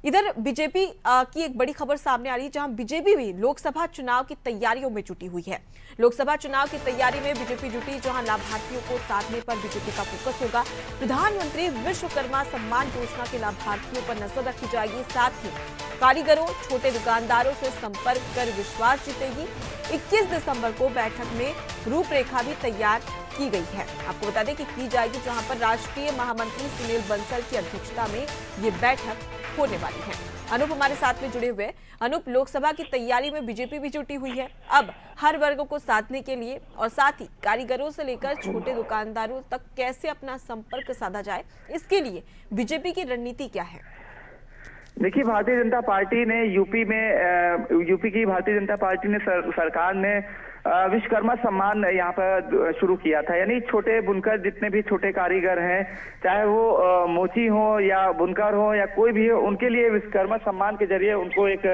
इधर बीजेपी की एक बड़ी खबर सामने आ रही है, जहां बीजेपी भी लोकसभा चुनाव की तैयारियों में जुटी हुई है। लोकसभा चुनाव की तैयारी में बीजेपी जुटी, जहां लाभार्थियों को साधने पर बीजेपी का फोकस होगा। प्रधानमंत्री विश्वकर्मा सम्मान योजना के लाभार्थियों पर नजर रखी जाएगी। साथ ही कारीगरों, छोटे दुकानदारों से संपर्क कर विश्वास जीतेगी। 21 दिसंबर को बैठक में रूपरेखा भी तैयार की गई है। आपको बता दें कि की जाएगी, जहां पर राष्ट्रीय महामंत्री सुनील बंसल की अध्यक्षता में ये बैठक होने वाली है। अनूप हमारे साथ में जुड़े हुए। अनूप, लोकसभा की तैयारी में बीजेपी भी जुटी हुई है। अब हर वर्ग को साधने के लिए और साथ ही कारीगरों से लेकर छोटे दुकानदारों तक कैसे अपना संपर्क साधा जाए, इसके लिए बीजेपी की रणनीति क्या है? देखिए, भारतीय जनता पार्टी ने यूपी की भारतीय जनता पार्टी ने सरकार ने विश्वकर्मा सम्मान यहाँ पर शुरू किया था। यानी छोटे बुनकर, जितने भी छोटे कारीगर हैं, चाहे वो मोची हो या बुनकर हो या कोई भी हो, उनके लिए विश्वकर्मा सम्मान के जरिए उनको एक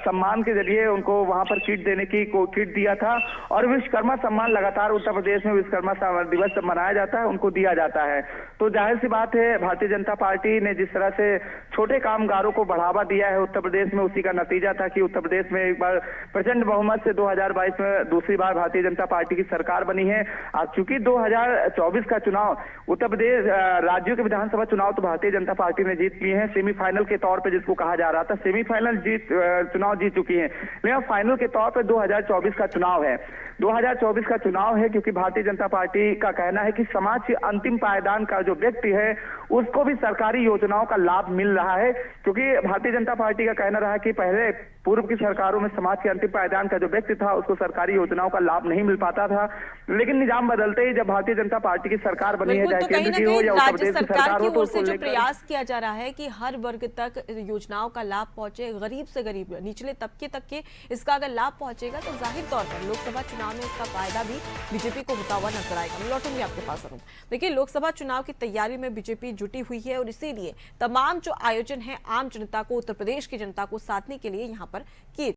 सम्मान के जरिए उनको वहां पर किट देने की किट दिया था। और विश्वकर्मा सम्मान लगातार उत्तर प्रदेश में विश्वकर्मा दिवस मनाया जाता है, उनको दिया जाता है। तो जाहिर सी बात है, भारतीय जनता पार्टी ने जिस तरह से छोटे कामगारों को बढ़ावा दिया है उत्तर प्रदेश में, उसी का नतीजा था कि उत्तर प्रदेश में एक बार प्रचंड बहुमत से 2022 में दूसरी बार भारतीय जनता पार्टी की सरकार बनी है। अब चूंकि 2024 का चुनाव उत्तर प्रदेश राज्यों के विधानसभा चुनाव तो भारतीय जनता पार्टी ने जीत लिए हैं। सेमीफाइनल के तौर पे जिसको कहा जा रहा था, सेमीफाइनल चुनाव जीत चुकी है, लेकिन फाइनल के तौर पे 2024 का चुनाव है। 2024 का चुनाव है क्योंकि भारतीय जनता पार्टी का कहना है कि समाज के अंतिम पायदान का जो व्यक्ति है उसको भी सरकारी योजनाओं का लाभ मिल रहा है। क्योंकि भारतीय जनता पार्टी का कहना रहा कि पहले पूर्व की सरकारों में समाज के अंतिम पायदान का जो व्यक्ति था उसको सरकारी योजनाओं का लाभ नहीं मिल पाता था, लेकिन निजाम बदलते ही जब भारतीय जनता पार्टी की सरकार बनी है, चाहे केंद्र की हो या उत्तर प्रदेश की सरकार हो, तो उसको जो प्रयास किया जा रहा है कि हर वर्ग तक योजनाओं का लाभ पहुंचे, गरीब से गरीब निचले तबके तक के इसका अगर लाभ पहुंचेगा तो जाहिर तौर पर लोकसभा चुनाव में इसका फायदा भी बीजेपी को होता हुआ नजर आएगा। मैं लौटूंगी आपके पास। देखिए, लोकसभा चुनाव की तैयारी में बीजेपी जुटी हुई है और इसीलिए तमाम जो आयोजन है आम जनता को, उत्तर प्रदेश की जनता को साधने के लिए यहाँ पर किए